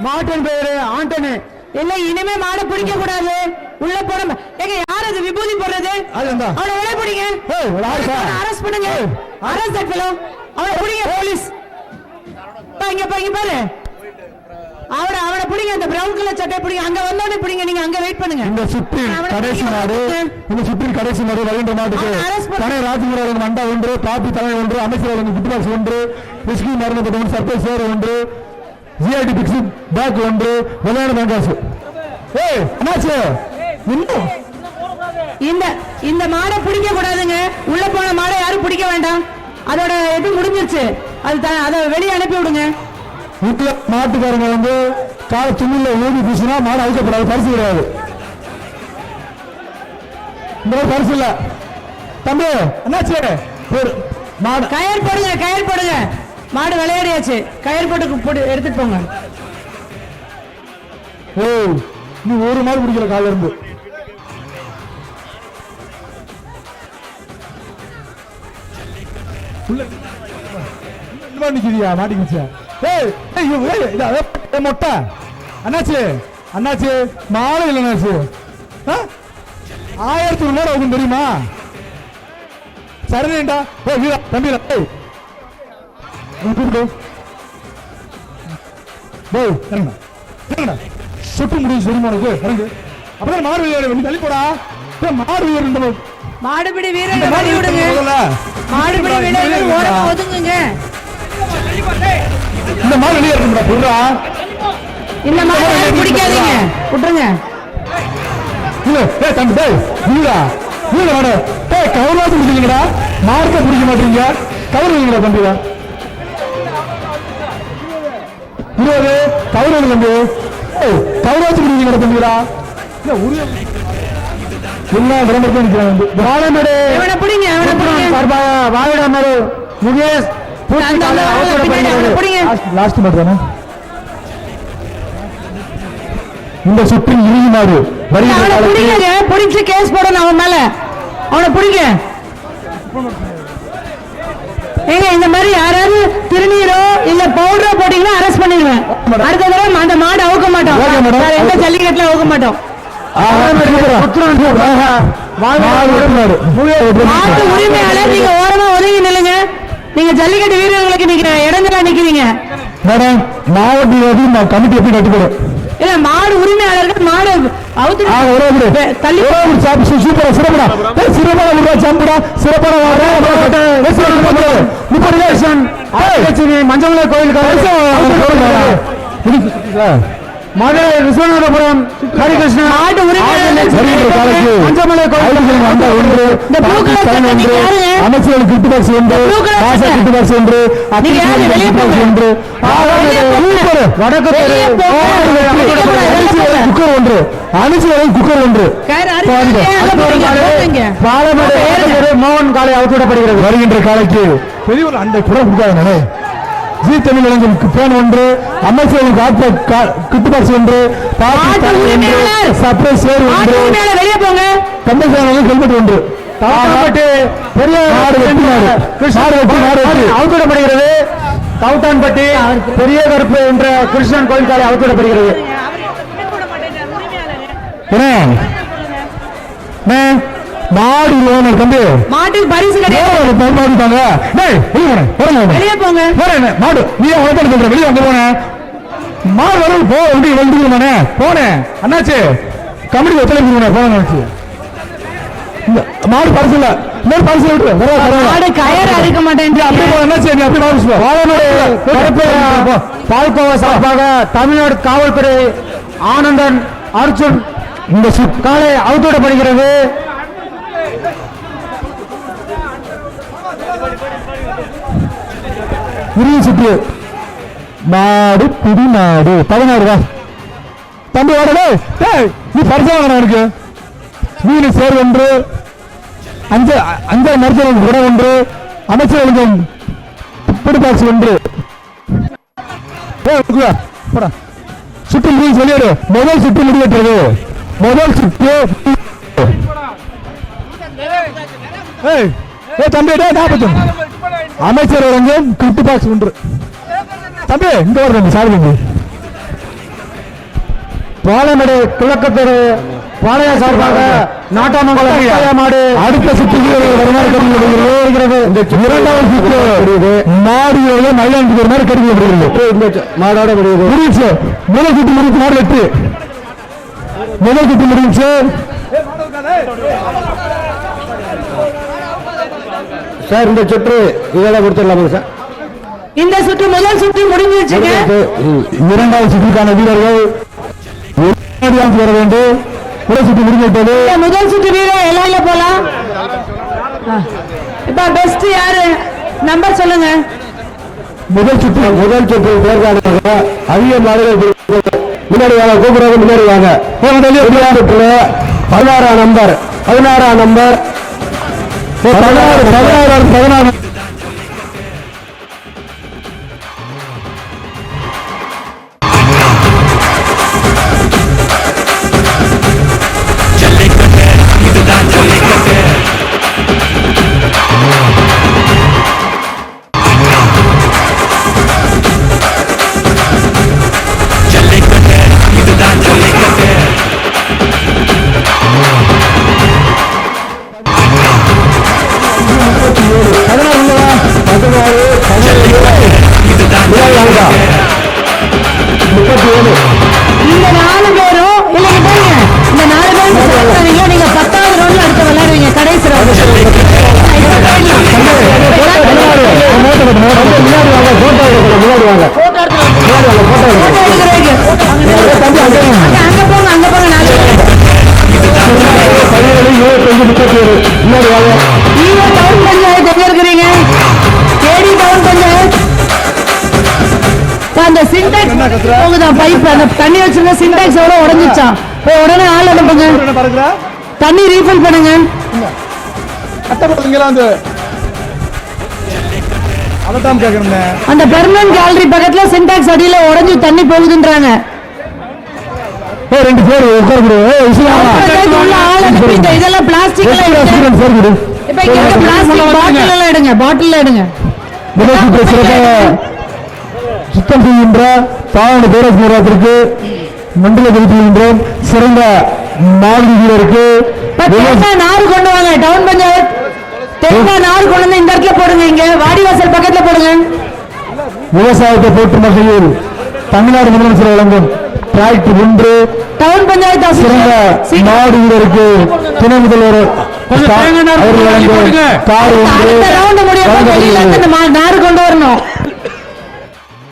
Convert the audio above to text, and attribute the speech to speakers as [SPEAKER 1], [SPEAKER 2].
[SPEAKER 1] மாட்டின் பேரு ஆண்டனி. இல்ல இனிமே மாடு பிடிக்க கூடாது. உள்ள போன யார் அது விபூதி போடுறது? அவனை உள்ள பிடிங்க, அரெஸ்ட் பண்ணுங்க. Arrest that fellow. அவனை பிடிங்க போலீஸ். இங்க பாரு, அவனை பிடிங்க. அந்த பிரவுன் கலர் சட்டை பிடிங்க. அங்க வந்தோடனே பிடிங்க. நீங்க அங்க வெயிட் பண்ணுங்க. இந்த சுற்றி கடைசி மாடு வருகின்ற மாட்டுக்கு கனை ராஜ்குமார் மண்டா ஒன்று, பாப்பி தலைமை ஒன்று, அமைச்சர் குட்டுபாக்ஸ் ஒன்று, விஸ்கி மரணப்பட்ட சர்ப்ரைஸ் சேர் ஒன்று, ஜிஐடி பிக்ஸ் பேக் ஒன்று, விளையாட பேங்காசு. இந்த மாடை பிடிக்க கூடாதுங்க. உள்ள போன மாடை யாரும் பிடிக்க வேண்டாம். அதோட இது முடிஞ்சிருச்சு. அதை வெளியே அனுப்பி விடுங்க. மாட்டுக்காரங்க வந்து கால துணில ஊதி பூசினா மாடு அழிக்கப்படாது. பரிசு கிடையாது. இந்த பரிசு இல்ல தம்பி. என்னாச்சு? மாடு கயிறு போடுங்க. மாடு விளையாடியாச்சு. கயிறு போட்டு எடுத்துட்டு போங்க. நீ ஒரு மாடு பிடிக்கல கால இருந்து. நிக்கிறியா? மாட்டிக்கிச்சியா? மொட்டை அண்ணாச்சு மாலை இல்லை. அண்ணாச்சு 1100 ஆகும் தெரியுமா? சரிடா தம்பி சுட்டு முடியும் தெரியுமா உனக்கு? இறங்கு. அப்பதான் மாடு வீரர் தள்ளி போடா. மாடு வீரர் மாடுபிடி வீரர் மாடுபிடி வீரர்கள் ஓரமா ஒதுங்குங்க. இந்த மாதிரி வெளியே இருக்குடா. புடுறா. இந்த மாதிரி பிடிக்காதீங்க. விட்டுருங்க. இல்ல தம்பி வீரா வாட. கவர்வாச்சு பிடிக்கீங்கடா. மார்க்க பிடிக்க மாட்டீங்க. கவர் வைங்களா தம்பிடா. 20 கவர் தம்பி. கவர்வாச்சு பிடிக்கீங்கடா தம்பிடா. என்ன விளம்பரத்தை நிற்கிறாங்க. வாழமேடு பிடிங்க. வாழமேடு முகேஷ் லாஸ்ட் மட்டும். இந்த சுற்றில் இறுதி மாடு பிடிச்சு கேஸ் போடணும் அவன் மேல. அவனை பிடிங்க. ஏங்க இந்த மாதிரி யாராவது திருநீரோ இல்ல பவுடரோ போட்டீங்கன்னா அரெஸ்ட் பண்ணிடுவேன். அடுத்த தடவை அந்த மாடு அவுக்க மாட்டோம். எந்த ஜல்லிக்கட்டுல அவுக்க மாட்டோம். உரிமையாளர் நீங்க ஓரமா ஒதுங்கி நில்லுங்க. நீங்க ஜல்லிக்கட்டு வீரர்களுக்கு நீங்க இடங்களா நிக்கிறீங்க. மேடம் மாவட்ட கமிட்டி எப்படி கட்டுப்படும்? இல்ல மாடு உரிமையாளர்கள் மாடு மஞ்சள் கோயில் மதுரை விஸ்வநாதபுரம் ஹரிகிருஷ்ணன் மாட்டு உரிமையாளர் அமைச்சர்கள் கிட்டுபாக்ஸ் ஒன்று, கிட்டுபாக்ஸ் ஒன்று, ஒன்று, வடக்கு குக்கர் ஒன்று, அணிச்சர்கள் குக்கர் ஒன்று. மோகன் காலை அவுத்துவிடப்படுகிறது. வருகின்ற காலைக்கு பெரிய ஒரு அந்த குறை கொடுக்காது. ஜி தமிழ் இளைஞர்களுக்கு பேன் ஒன்று, அமைச்சர்களுக்கு கிட்டுபாக்ஸ் ஒன்று, சர்ப்ரைஸ் சேர் ஒன்று, கந்தசாமி ஹெல்மெட் ஒன்று. அவுத்துவிடப்படுகிறது. தவுத்தான்பட்டி பெரிய கருப்பு என்ற கிருஷ்ணன் கோயில் காலை அவுத்துவிடப்படுகிறது. மாடு தம்பி மாட்டுக்கு பரிசு கிடையாது. மாடு நீ சொல்ற வெளியே வந்து போன மாடு வரும் போ போனேன். அண்ணாச்சு கமிட்டி ஒத்துழைப்பு போனச்சு. மாடு பரிசு இல்ல. இன்னொரு பரிசு விட்டு மாடு கயர் அடிக்க மாட்டேன். பால்கோவா சார்பாக தமிழ்நாடு காவல்துறை ஆனந்தன் அர்ஜுன் இந்த காலை அவுத்துவிடப்படுகிறது. சுற்று மாடு பிடி மாடு 16 தம்பி வாடகை. நீ பரிசா வாங்க. எனக்கு மீன் சேர் ஒன்று, அஞ்சல் மருத்துவ குடம் ஒன்று, அமைச்சர்களுக்கு பிடிபாக்ஸ் ஒன்று. சுற்று முடிவு சொல்லிடு. முதல் சுற்று முடிவெற்றது.
[SPEAKER 2] முதல் சுற்று தம்பி 40 அமைச்சர் வழங்கும் கிஃப்ட் பாக்ஸ் 1 தம்பி இங்க வர தம்பி சாரி தம்பி பாலமேடு கிழக்கத்தெரு பாளைய சார்பாக நாட்டாமங்கலம் மாடு அடுத்த சுற்றுகிறது இரண்டாவது சுற்று மாடுகளோட மயிலாடுதுறை ஒரு மாதிரி கடிக்கப்படுகிறது மாடோட முடிவு முதல் சுற்று முடிச்சு மாடு 8 முதல் சுற்று முடிச்சு சார் இந்த சுற்று இதெல்லாம் கொடுத்துடலாமா சார்
[SPEAKER 1] இந்த சுற்று முதல் சுற்று முடிஞ்சிருச்சுங்க
[SPEAKER 2] இரண்டாவது சுற்றுக்கான வீரர்கள் வர வேண்டும் முதல் சுற்று முடிஞ்சிட்டது
[SPEAKER 1] முதல் சுற்று வீரர் எல்லையில போலாம் இப்ப பெஸ்ட் யாரு நம்பர் சொல்லுங்க
[SPEAKER 2] முதல் சுற்று தேர்தலாக அதிக மாடுகள் முன்னாடி வாங்க கூப்பிடுறது முன்னாடி வாங்க 16ஆம் நம்பர் 16
[SPEAKER 1] இந்த 4 பேரும் இல்லைங்க இந்த 4 பேரும் நீங்க 10வது ரவுண்ட்ல அடுத்து விளையாடுவீங்க கடைசி இருக்கிறீங்க கேடி டவுன் பஞ்சாயத்து அந்த சின்டாக்ஸ் போகுதா பைப் அந்த தண்ணி வச்சிருந்த சின்டாக்ஸ் எவ்வளவு உடைஞ்சிச்சான் போய் உடனே ஆள் அனுப்புங்க தண்ணி ரீஃபில் பண்ணுங்க அந்த பெர்மனன்ட் கேலரி பக்கத்துல சின்டாக்ஸ் அடியில உடைஞ்சு தண்ணி போகுதுன்றாங்க
[SPEAKER 2] ரெண்டு பேர்
[SPEAKER 1] இதெல்லாம் பிளாஸ்டிக் இப்ப இங்க பிளாஸ்டிக் பாட்டில் எல்லாம் எடுங்க பாட்டில் எடுங்க
[SPEAKER 2] சுத்தம் செய்கின்ற பாவன பேரரசு நிறுவனத்திற்கு மண்டல தெரிவிக்கின்றோம் சிறந்த மாடு வீரருக்கு
[SPEAKER 1] நாறு கொண்டு வாங்க டவுன் பஞ்சாயத்து தேங்காய் நாறு கொண்டு வந்து இந்த இடத்துல போடுங்க இங்க வாடிவாசல் பக்கத்துல போடுங்க
[SPEAKER 2] விவசாயத்தை போற்றும் வகையில் தமிழ்நாடு முதலமைச்சர் வழங்கும் டிராக்டர் 1
[SPEAKER 1] டவுன் பஞ்சாயத்து
[SPEAKER 2] சிறந்த மாடு வீரருக்கு துணை முதல்வர் நாறு கொண்டு வரணும்